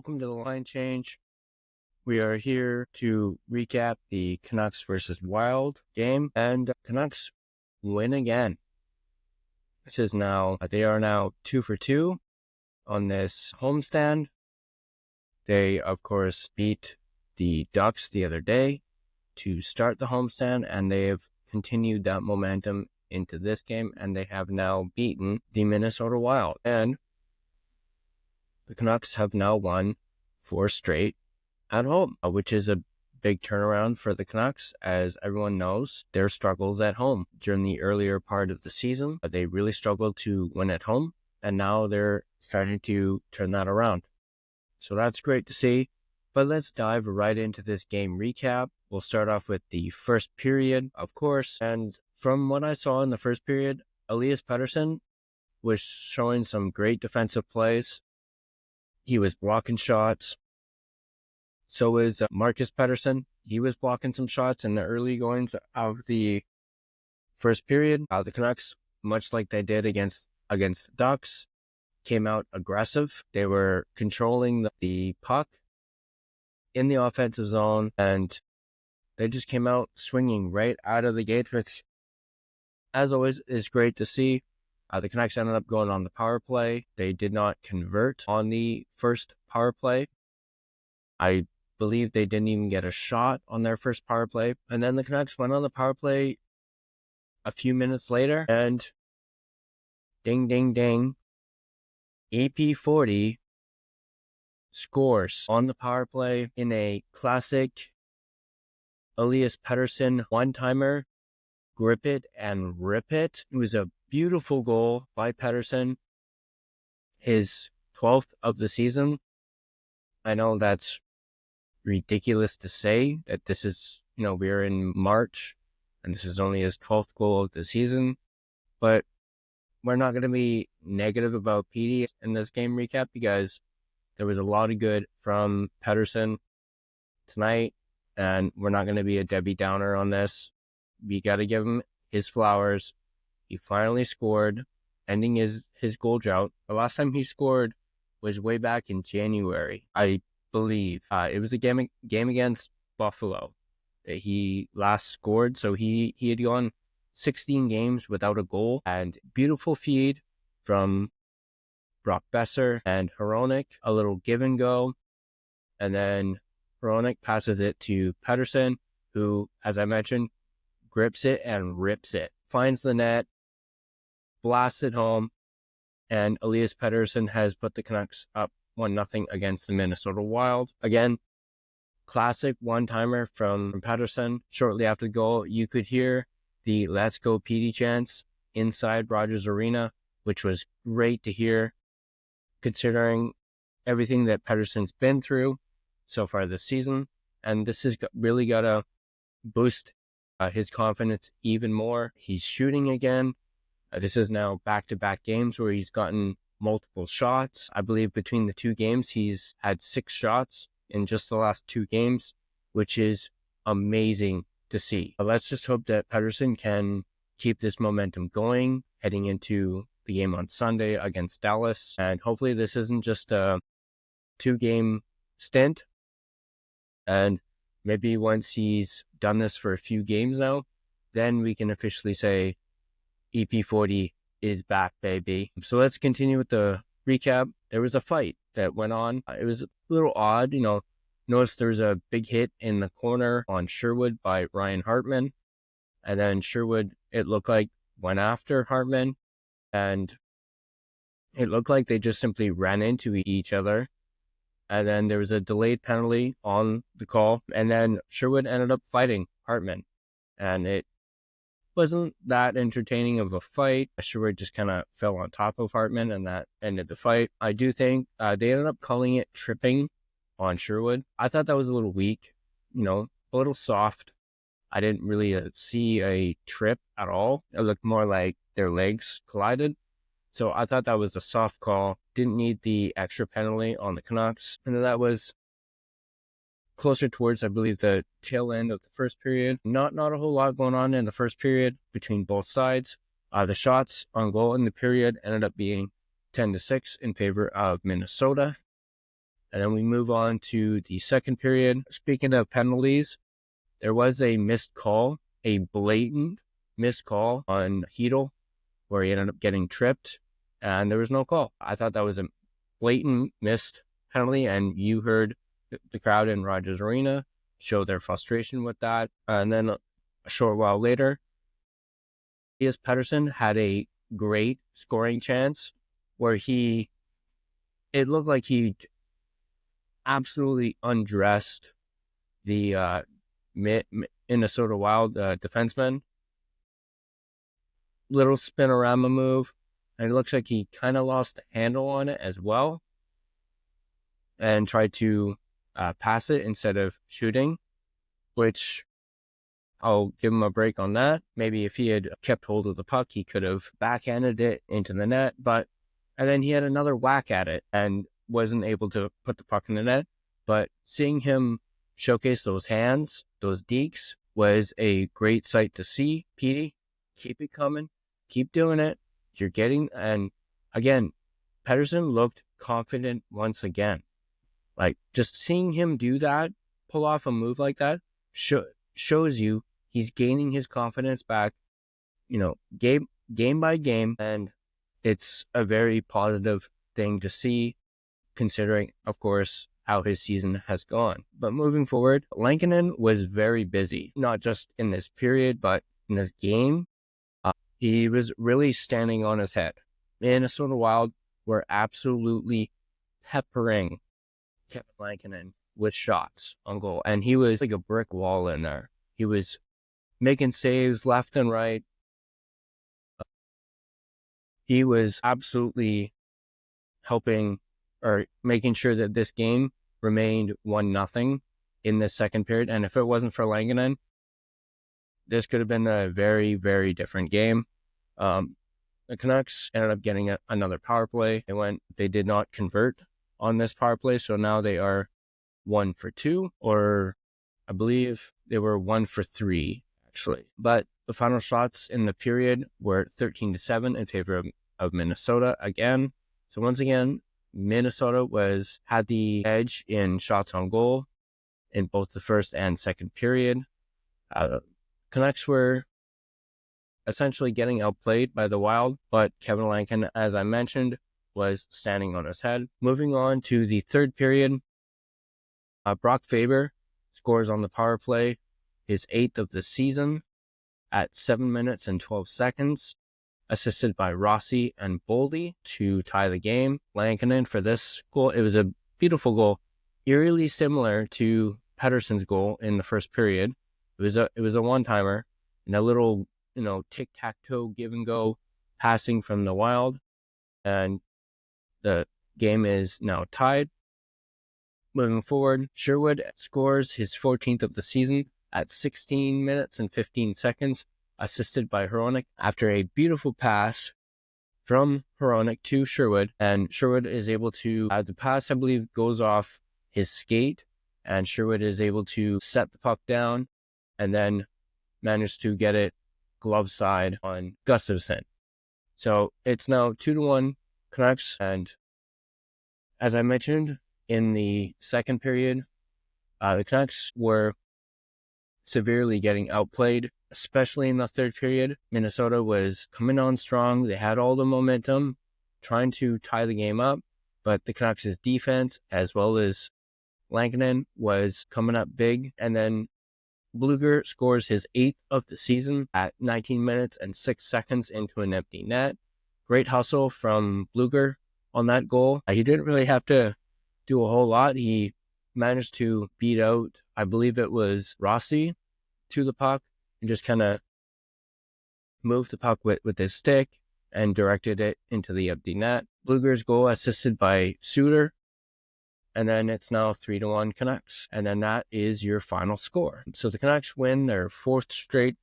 welcome to the line change. We are here to recap the Canucks versus Wild game, and Canucks win again. They are now 2 for 2 on this homestand. They, of course, beat the Ducks the other day to start the homestand, and they have continued that momentum into this game, and they have now beaten the Minnesota Wild. And the Canucks have now won 4 straight at home, which is a big turnaround for the Canucks. As everyone knows, their struggles at home during the earlier part of the season, they really struggled to win at home, and now they're starting to turn that around. So that's great to see. But let's dive right into this game recap. We'll start off with the first period, of course. And from what I saw in the first period, Elias Pettersson was showing some great defensive plays. He was blocking shots. So was Marcus Pettersson. He was blocking some shots in the early goings of the first period. The Canucks, much like they did against the Ducks, came out aggressive. They were controlling the puck in the offensive zone, and they just came out swinging right out of the gate, which, as always, is great to see. The Canucks ended up going on the power play. They did not convert on the first power play. I believe they didn't even get a shot on their first power play. And then the Canucks went on the power play a few minutes later, and ding, ding, ding, EP40 scores on the power play in a classic Elias Pettersson one-timer. Grip it and rip it. It was a beautiful goal by Pettersson. His 12th of the season. I know that's ridiculous to say that this is, we're in March and this is only his 12th goal of the season. But we're not going to be negative about Petey in this game recap because there was a lot of good from Pettersson tonight, and we're not going to be a Debbie Downer on this. We got to give him his flowers. He finally scored, ending his goal drought. The last time he scored was way back in January, I believe. It was a game against Buffalo that he last scored. So he had gone 16 games without a goal. And beautiful feed from Brock Besser and Hronek, a little give and go. And then Hronek passes it to Pettersson, who, as I mentioned, grips it and rips it, finds the net, blasts it home, and Elias Pettersson has put the Canucks up 1-0 against the Minnesota Wild. Again, classic one-timer from Pettersson. Shortly after the goal, you could hear the "Let's Go Petey" chants inside Rogers Arena, which was great to hear, considering everything that Pettersson's been through so far this season. And this has really got to boost his confidence even more. He's shooting again. This is now back-to-back games where he's gotten multiple shots. I believe between the 2 games, he's had 6 shots in just the last 2 games, which is amazing to see. But let's just hope that Pettersson can keep this momentum going heading into the game on Sunday against Dallas. And hopefully this isn't just a 2-game stint. And maybe once he's done this for a few games now, then we can officially say EP40 is back, baby. So let's continue with the recap. There was a fight that went on. It was a little odd, Notice there's a big hit in the corner on Sherwood by Ryan Hartman. And then Sherwood, it looked like, went after Hartman. And it looked like they just simply ran into each other. And then there was a delayed penalty on the call. And then Sherwood ended up fighting Hartman. And it wasn't that entertaining of a fight. Sherwood just kind of fell on top of Hartman, and that ended the fight. I do think they ended up calling it tripping on Sherwood. I thought that was a little weak, a little soft. I didn't really see a trip at all. It looked more like their legs collided. So I thought that was a soft call. Didn't need the extra penalty on the Canucks. And then that was closer towards, I believe, the tail end of the first period. Not a whole lot going on in the first period between both sides. The shots on goal in the period ended up being 10-6 in favor of Minnesota. And then we move on to the second period. Speaking of penalties, there was a missed call, a blatant missed call on Hedel, where he ended up getting tripped, and there was no call. I thought that was a blatant missed penalty, and you heard the crowd in Rogers Arena show their frustration with that. And then a short while later, Elias Pettersson had a great scoring chance where it looked like he absolutely undressed the Minnesota Wild defenseman. Little spinorama move, and it looks like he kind of lost the handle on it as well and tried to pass it instead of shooting, which I'll give him a break on that. Maybe if he had kept hold of the puck, he could have backhanded it into the net, and then he had another whack at it and wasn't able to put the puck in the net. But seeing him showcase those hands, those dekes, was a great sight to see. Petey, keep it coming. Keep doing it. You're getting, and again, Pettersson looked confident once again. Like, just seeing him do that, pull off a move like that, shows you he's gaining his confidence back, game by game. And it's a very positive thing to see, considering, of course, how his season has gone. But moving forward, Lankinen was very busy, not just in this period, but in this game. He was really standing on his head. Minnesota Wild were absolutely peppering Kevin Lankinen with shots on goal, and he was like a brick wall in there. He was making saves left and right. He was absolutely helping or making sure that this game remained 1-0 in the second period. And if it wasn't for Lankinen, this could have been a very, very different game. The Canucks ended up getting another power play. They did not convert on this power play, so now they are 1 for 2, or I believe they were 1 for 3, actually. But the final shots in the period were 13-7 in favor of Minnesota again. So once again, Minnesota had the edge in shots on goal in both the first and second period. Canucks were essentially getting outplayed by the Wild, but Kevin Lankinen, as I mentioned, was standing on his head. Moving on to the third period, Brock Faber scores on the power play, his 8th of the season, at 7 minutes and 12 seconds, assisted by Rossi and Boldy to tie the game. Lankinen for this goal, it was a beautiful goal, eerily similar to Pettersson's goal in the first period. It was a one-timer, and a little tic-tac-toe give and go passing from the Wild, and the game is now tied. Moving forward, Sherwood scores his 14th of the season at 16 minutes and 15 seconds, assisted by Hronek after a beautiful pass from Hronek to Sherwood, and Sherwood is able to, the pass I believe goes off his skate, and Sherwood is able to set the puck down and then manage to get it glove side on Gustafsson. So it's now 2-1 Canucks, and as I mentioned in the second period, the Canucks were severely getting outplayed, especially in the third period. Minnesota was coming on strong. They had all the momentum, trying to tie the game up, but the Canucks' defense, as well as Lankinen, was coming up big. And then Blueger scores his 8th of the season at 19 minutes and 6 seconds into an empty net. Great hustle from Blueger on that goal. He didn't really have to do a whole lot. He managed to beat out, I believe it was Rossi, to the puck and just kind of moved the puck with his stick and directed it into the empty net. Blueger's goal assisted by Suter. And then it's now 3-1 Canucks. And then that is your final score. So the Canucks win their 4th straight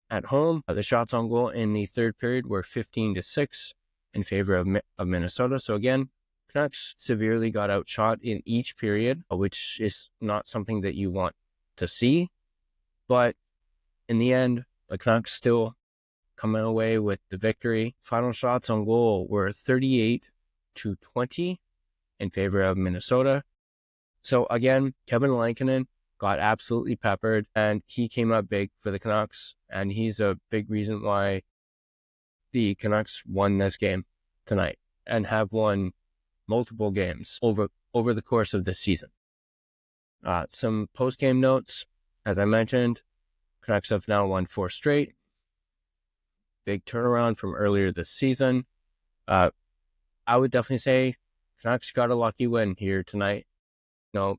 at home. The shots on goal in the third period were 15-6 in favor of Minnesota. So again, Canucks severely got outshot in each period, which is not something that you want to see. But in the end, the Canucks still coming away with the victory. Final shots on goal were 38-20 in favor of Minnesota. So again, Kevin Lankinen got absolutely peppered, and he came up big for the Canucks, and he's a big reason why the Canucks won this game tonight and have won multiple games over the course of this season. Some post-game notes, as I mentioned, Canucks have now won 4 straight. Big turnaround from earlier this season. I would definitely say Canucks got a lucky win here tonight.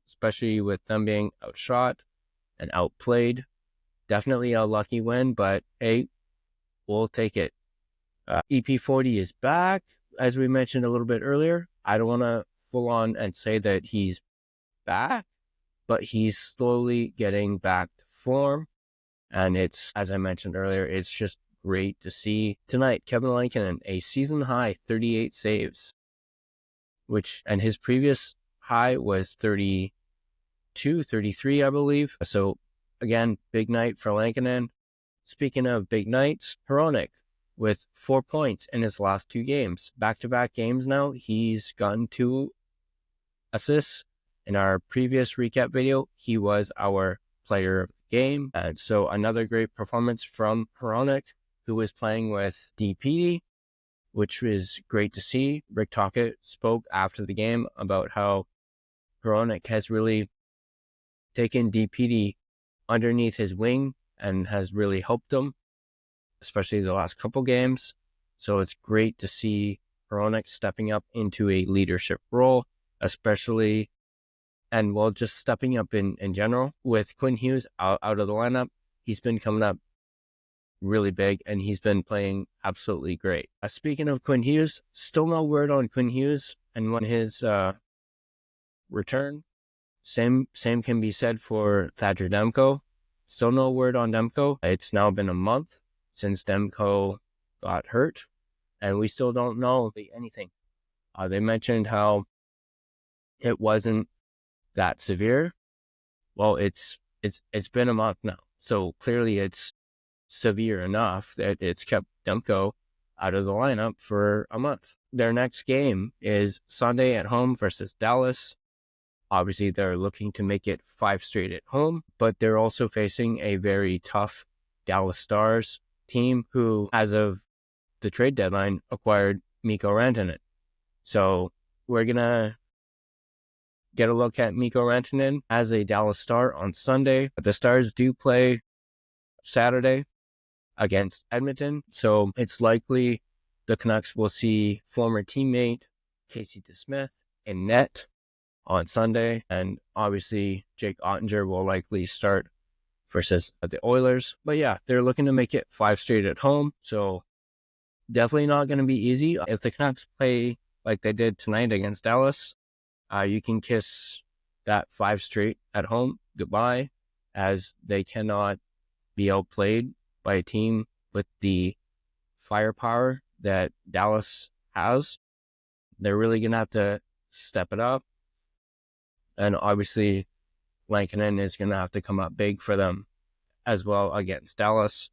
Especially with them being outshot and outplayed. Definitely a lucky win, but hey, we'll take it. EP40 is back, as we mentioned a little bit earlier. I don't want to full on and say that he's back, but he's slowly getting back to form. And it's, as I mentioned earlier, it's just great to see tonight. Kevin Lankinen, a season high 38 saves, and his previous high was 32, 33, I believe. So again, big night for Lankinen. Speaking of big nights, Hronek with 4 points in his last 2 games. Back-to-back games now. He's gotten 2 assists. In our previous recap video, he was our player of the game. And so another great performance from Hronek, who was playing with Petey, which was great to see. Rick Tocchet spoke after the game about how Hronek has really taken Petey underneath his wing and has really helped him, especially the last couple games. So it's great to see Hronek stepping up into a leadership role, especially, and just stepping up in general. With Quinn Hughes out of the lineup, he's been coming up really big, and he's been playing absolutely great. Speaking of Quinn Hughes, still no word on Quinn Hughes and when his return. Same can be said for Thatcher Demko. Still no word on Demko. It's now been a month since Demko got hurt, and we still don't know anything. They mentioned how it wasn't that severe. Well, it's been a month now, so clearly it's severe enough that it's kept Demko out of the lineup for a month. Their next game is Sunday at home versus Dallas. Obviously, they're looking to make it 5 straight at home, but they're also facing a very tough Dallas Stars team who, as of the trade deadline, acquired Mikko Rantanen. So we're going to get a look at Mikko Rantanen as a Dallas Star on Sunday. The Stars do play Saturday against Edmonton, so it's likely the Canucks will see former teammate Casey DeSmith in net on Sunday, and obviously Jake Ottinger will likely start versus the Oilers. But yeah, they're looking to make it 5 straight at home, so definitely not going to be easy. If the Canucks play like they did tonight against Dallas, you can kiss that 5 straight at home goodbye, as they cannot be outplayed by a team with the firepower that Dallas has. They're really going to have to step it up. And obviously, Lankinen is going to have to come up big for them as well against Dallas.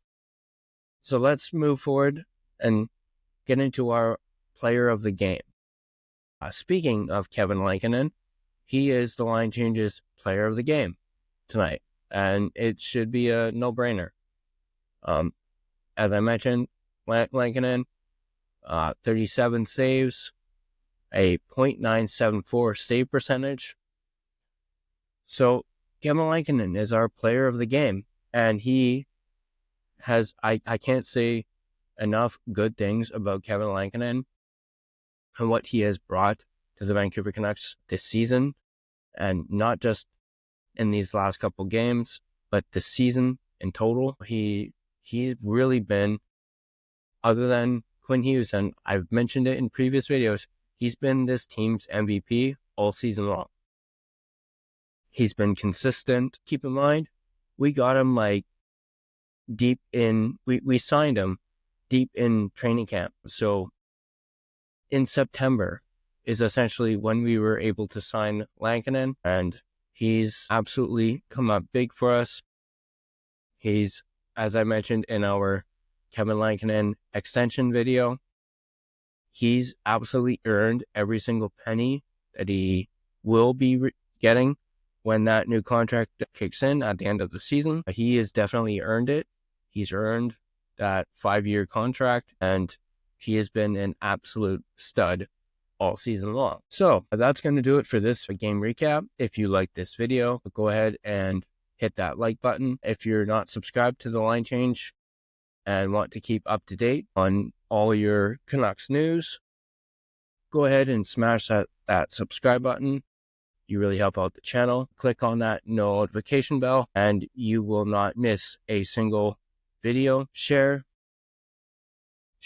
So let's move forward and get into our player of the game. Speaking of Kevin Lankinen, he is the Line Changes player of the game tonight, and it should be a no-brainer. As I mentioned, Lankinen, 37 saves, a .974 save percentage. So Kevin Lankinen is our player of the game, and he has, I can't say enough good things about Kevin Lankinen and what he has brought to the Vancouver Canucks this season, and not just in these last couple games, but the season in total. He's really been, other than Quinn Hughes, and I've mentioned it in previous videos, he's been this team's MVP all season long. He's been consistent. Keep in mind, we got him deep in, we signed him deep in training camp. So in September is essentially when we were able to sign Lankinen, and he's absolutely come up big for us. He's, as I mentioned in our Kevin Lankinen extension video, he's absolutely earned every single penny that he will be getting when that new contract kicks in at the end of the season. He has definitely earned it. He's earned that 5-year contract, and he has been an absolute stud all season long. So that's going to do it for this game recap. If you like this video, go ahead and hit that like button. If you're not subscribed to the Line Change and want to keep up to date on all your Canucks news, go ahead and smash that subscribe button. You really help out the channel. Click on that notification bell and you will not miss a single video. Share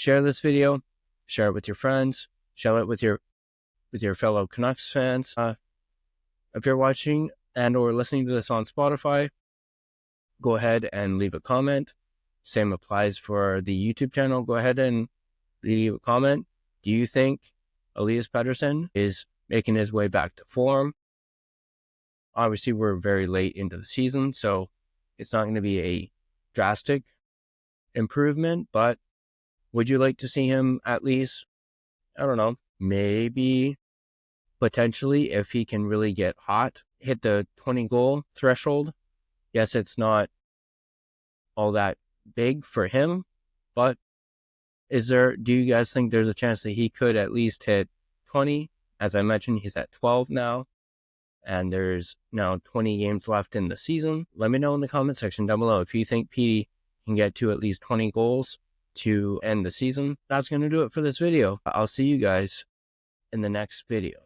this video, share it with your friends, share it with your fellow Canucks fans. If you're watching and or listening to this on Spotify, go ahead and leave a comment. Same applies for the YouTube channel. Go ahead and leave a comment. Do you think Elias Pettersson is making his way back to form? Obviously, we're very late into the season, so it's not going to be a drastic improvement, but would you like to see him at least, I don't know, maybe potentially, if he can really get hot, hit the 20-goal threshold? Yes, it's not all that big for him, but do you guys think there's a chance that he could at least hit 20? As I mentioned, he's at 12 now, and there's now 20 games left in the season. Let me know in the comment section down below if you think Petey can get to at least 20 goals to end the season. That's going to do it for this video. I'll see you guys in the next video.